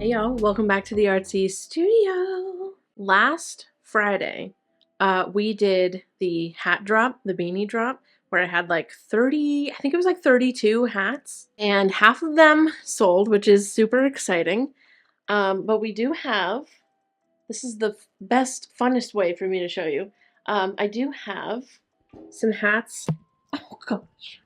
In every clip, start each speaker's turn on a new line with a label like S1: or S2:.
S1: Hey y'all, welcome back to the Artsy Studio. Last Friday, we did the hat drop, the beanie drop, where I had like 30, I think it was like 32 hats, and half of them sold, which is super exciting. But we do have, this is the best, funnest way for me to show you. I do have some hats. Oh gosh.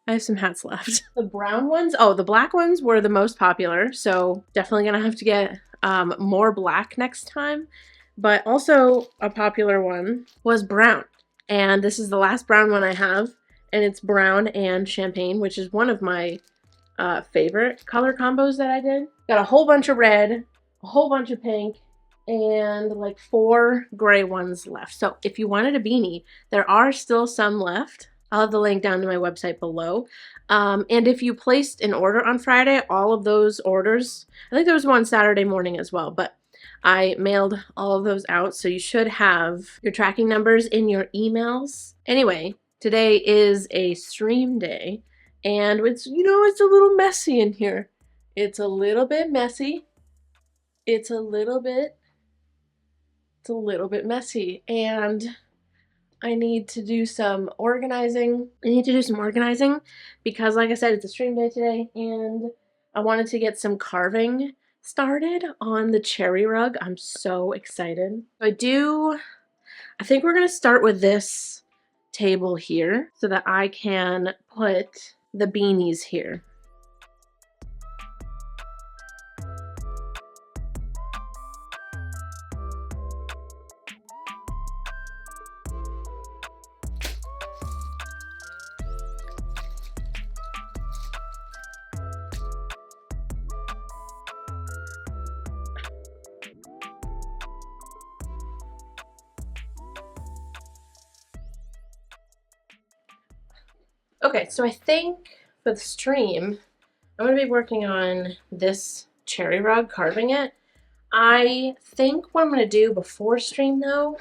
S1: I have some hats left. The brown ones, oh, the black ones were the most popular, so definitely gonna have to get more black next time. But also a popular one was brown, and this is the last brown one I have, and it's brown and champagne, which is one of my favorite color combos that I did. Got a whole bunch of red, a whole bunch of pink, and like 4 gray ones left. So if you wanted a beanie, there are still some left. I'll have the link down to my website below. And if you placed an order on Friday, all of those orders, I think there was one Saturday morning as well, but I mailed all of those out, so you should have your tracking numbers in your emails. Anyway, today is a stream day, and it's, you know, it's a little messy in here. It's a little bit messy. It's a little bit messy, and I need to do some organizing. Because, like I said, it's a stream day today, and I wanted to get some carving started on the cherry rug. I'm so excited. I think we're gonna start with this table here so that I can put the beanies here. Okay, so I think for the stream, I'm going to be working on this cherry rug, carving it. I think what I'm going to do before stream, though,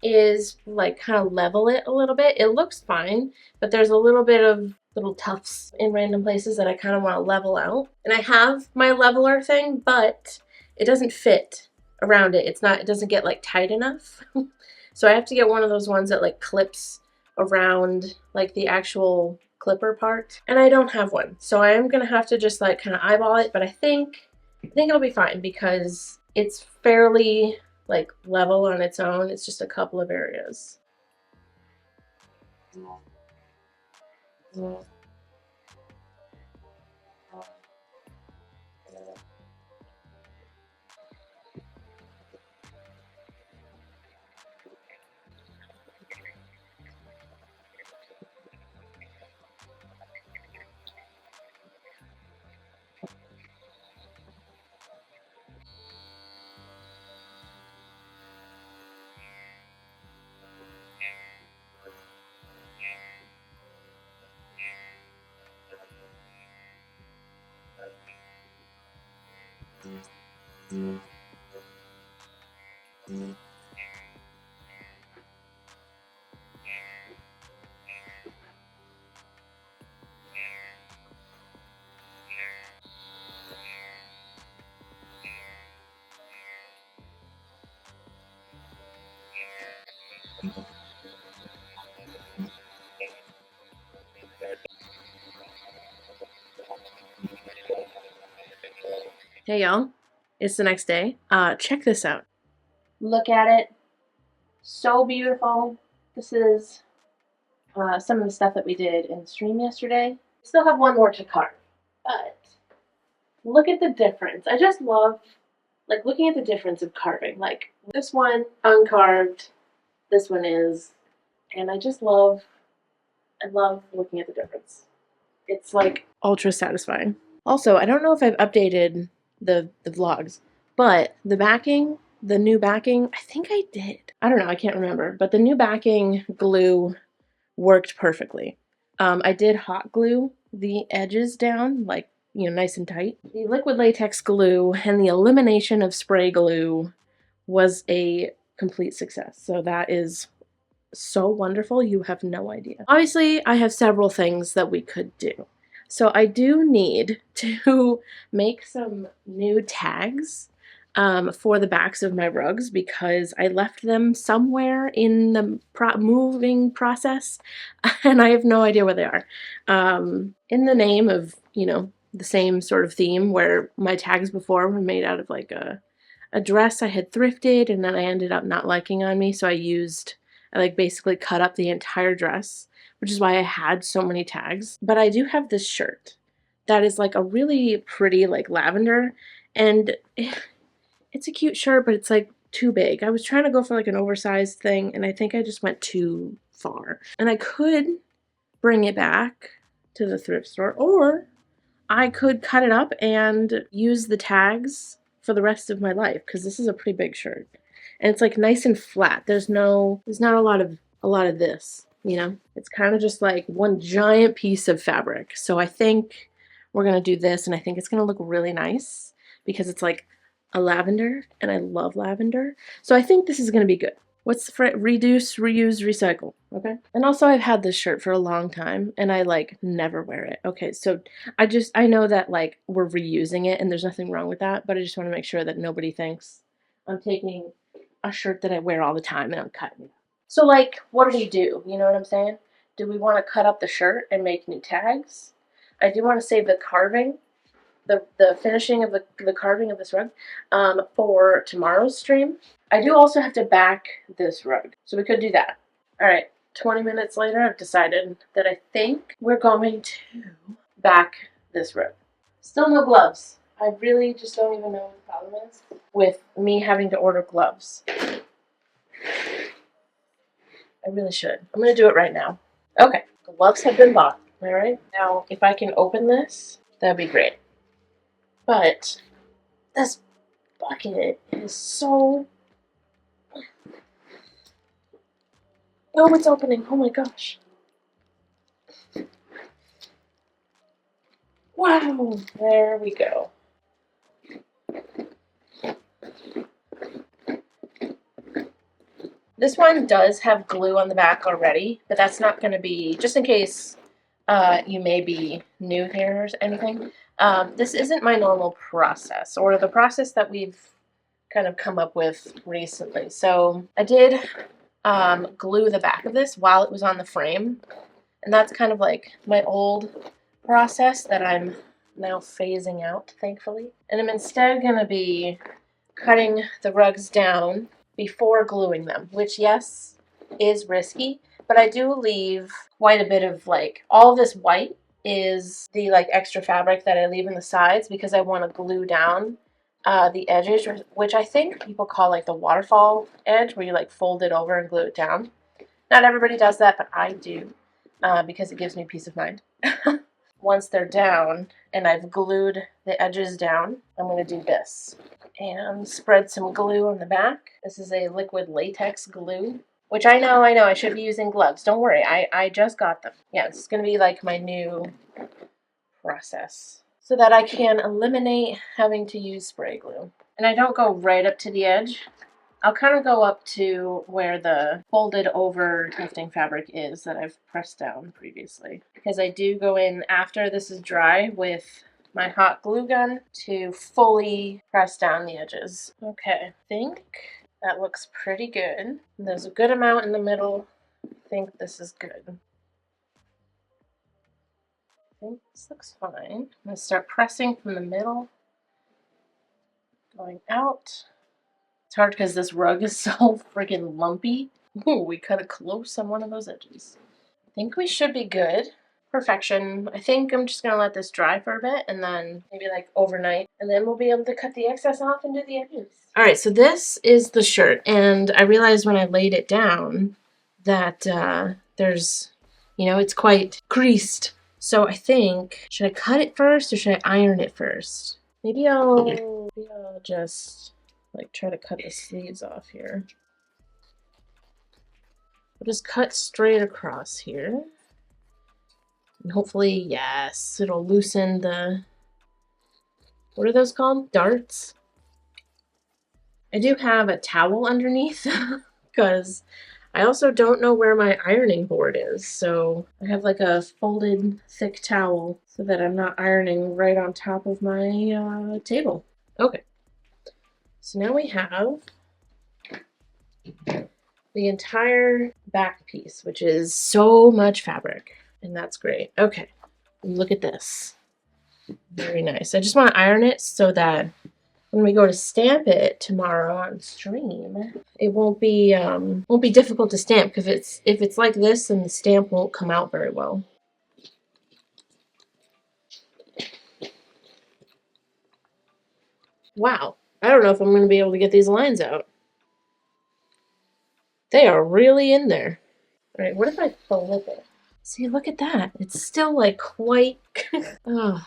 S1: is like kind of level it a little bit. It looks fine, but there's a little bit of little tufts in random places that I kind of want to level out. And I have my leveler thing, but it doesn't fit around it. It doesn't get like tight enough. So I have to get one of those ones that like clips around like the actual clipper part, and I don't have one, so I am gonna have to just like kind of eyeball it, but I think it'll be fine because it's fairly like level on its own. It's just a couple of areas. Hey y'all, it's the next day. Check this out. Look at it. So beautiful. This is some of the stuff that we did in the stream yesterday. Still have one more to carve, but look at the difference. I just love like looking at the difference of carving. Like this one uncarved, this one is, and I love looking at the difference. It's like ultra satisfying. Also, I don't know if I've updated the vlogs, but the backing, the new backing, I think I did. I don't know, I can't remember, but the new backing glue worked perfectly. I did hot glue the edges down, like, you know, nice and tight. The liquid latex glue and the elimination of spray glue was a complete success. So that is so wonderful, you have no idea. Obviously, I have several things that we could do. So I do need to make some new tags for the backs of my rugs because I left them somewhere in the moving process and I have no idea where they are. In the name of, the same sort of theme where my tags before were made out of like a dress I had thrifted and then I ended up not liking on me, so I like basically cut up the entire dress, which is why I had so many tags. But I do have this shirt that is like a really pretty like lavender, and it's a cute shirt, but it's like too big. I was trying to go for like an oversized thing and I think I just went too far. And I could bring it back to the thrift store, or I could cut it up and use the tags for the rest of my life because this is a pretty big shirt. And it's like nice and flat. There's not a lot of this, It's kind of just like one giant piece of fabric. So I think we're going to do this and I think it's going to look really nice because it's like a lavender and I love lavender. So I think this is going to be good. What's the phrase? Reduce, reuse, recycle. Okay. And also I've had this shirt for a long time and I like never wear it. Okay. So I know that like we're reusing it and there's nothing wrong with that, but I just want to make sure that nobody thinks I'm taking a shirt that I wear all the time and I'm cutting it. So like, what do we do? You know what I'm saying? Do we want to cut up the shirt and make new tags? I do want to save the carving, the finishing of the carving of this rug for tomorrow's stream. I do also have to back this rug, so we could do that. All right, 20 minutes later, I've decided that I think we're going to back this rug. Still no gloves. I really just don't even know what the problem is with me having to order gloves. I really should. I'm going to do it right now. Okay, gloves have been bought. All right, now if I can open this, that'd be great. But this bucket is so... Oh, it's opening. Oh my gosh. Wow. There we go. This one does have glue on the back already, but that's not going to be, just in case you may be new here or anything. This isn't my normal process, or the process that we've kind of come up with recently. So I did glue the back of this while it was on the frame, and that's kind of like my old process that I'm now phasing out, thankfully. And I'm instead going to be cutting the rugs down before gluing them, which, yes, is risky, but I do leave quite a bit of like, all this white is the like extra fabric that I leave in the sides because I want to glue down the edges, which I think people call like the waterfall edge, where you like fold it over and glue it down. Not everybody does that, but I do because it gives me peace of mind. Once they're down and I've glued the edges down, I'm going to do this and spread some glue on the back. This is a liquid latex glue, which I know I should be using gloves. Don't worry, I just got them. Yeah, this is going to be like my new process so that I can eliminate having to use spray glue. And I don't go right up to the edge. I'll kind of go up to where the folded over tufting fabric is that I've pressed down previously, because I do go in after this is dry with my hot glue gun to fully press down the edges. Okay, I think that looks pretty good. There's a good amount in the middle. I think this is good. I think this looks fine. I'm going to start pressing from the middle, going out. It's hard because this rug is so freaking lumpy. Ooh, we cut it close on one of those edges. I think we should be good. Perfection. I think I'm just going to let this dry for a bit and then maybe like overnight. And then we'll be able to cut the excess off and do the edges. All right, so this is the shirt. And I realized when I laid it down that there's, it's quite creased. So I think, should I cut it first or should I iron it first? Maybe I'll just like try to cut the sleeves off here. I'll just cut straight across here. And hopefully, yes, it'll loosen the, what are those called? Darts? I do have a towel underneath because I also don't know where my ironing board is, so I have like a folded thick towel so that I'm not ironing right on top of my table. Okay, so now we have the entire back piece, which is so much fabric, and that's great. Okay, look at this. Very nice. I just want to iron it so that when we go to stamp it tomorrow on stream, it won't be difficult to stamp, because if it's like this, then the stamp won't come out very well. Wow, I don't know if I'm going to be able to get these lines out. They are really in there. All right, what if I flip it? See, look at that. It's still like quite. Oh,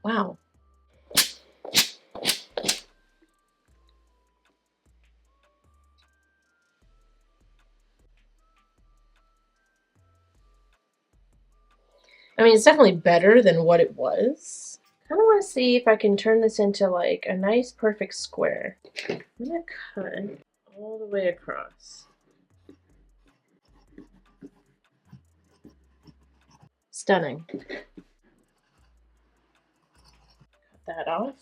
S1: wow. I mean, it's definitely better than what it was. I kind of want to see if I can turn this into like a nice perfect square. I'm going to cut all the way across. Stunning. Cut that off.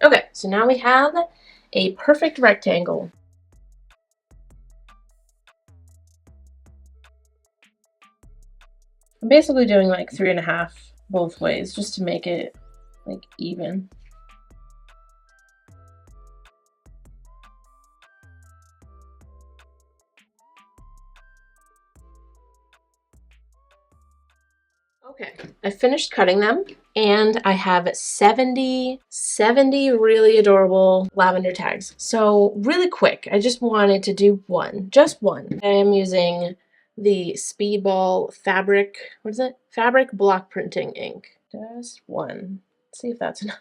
S1: Okay, so now we have a perfect rectangle. I'm basically doing like 3.5 both ways just to make it like even. Okay, I finished cutting them, and I have 70 really adorable lavender tags. So really quick, I just wanted to do just one. I am using the Speedball fabric, what is it? Fabric block printing ink. Just one. Let's see if that's enough.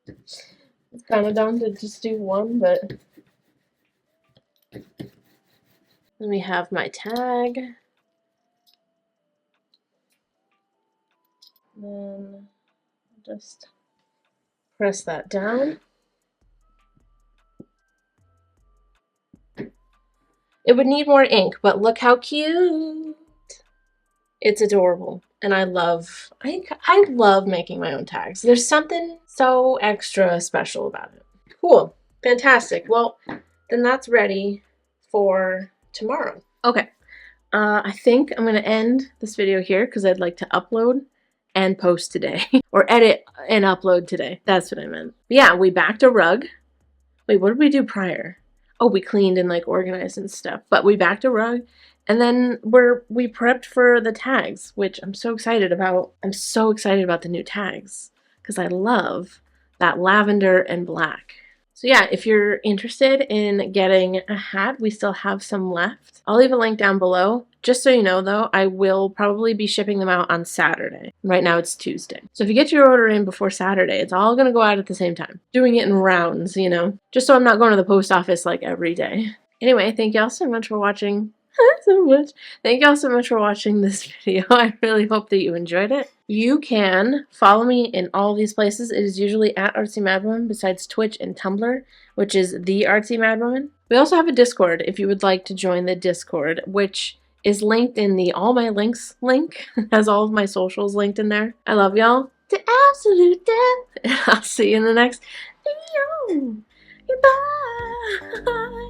S1: It's kind of dumb to just do one, but then we have my tag. Then just press that down. It would need more ink, but look how cute. It's adorable, and I love making my own tags. There's something so extra special about it. Cool, fantastic. Well, then that's ready for tomorrow. Okay, I think I'm gonna end this video here because I'd like to upload and post today. Or edit and upload today. That's what I meant. But yeah, we backed a rug. Wait, what did we do prior? Oh, we cleaned and like organized and stuff. But we backed a rug, and then we prepped for the tags, which I'm so excited about. I'm so excited about the new tags because I love that lavender and black. So yeah, if you're interested in getting a hat, we still have some left. I'll leave a link down below. Just so you know though, I will probably be shipping them out on Saturday. Right now it's Tuesday. So if you get your order in before Saturday, it's all gonna go out at the same time. Doing it in rounds, you know, just so I'm not going to the post office like every day. Anyway, thank y'all so much for watching. Thank y'all so much for watching this video. I really hope that you enjoyed it. You can follow me in all these places. It is usually at Artsymadwoman, besides Twitch and Tumblr, which is the Artsymadwoman. We also have a Discord if you would like to join the Discord, which is linked in the all my links link. Has all of my socials linked in there. I love y'all to absolute death. I'll see you in the next video. Goodbye.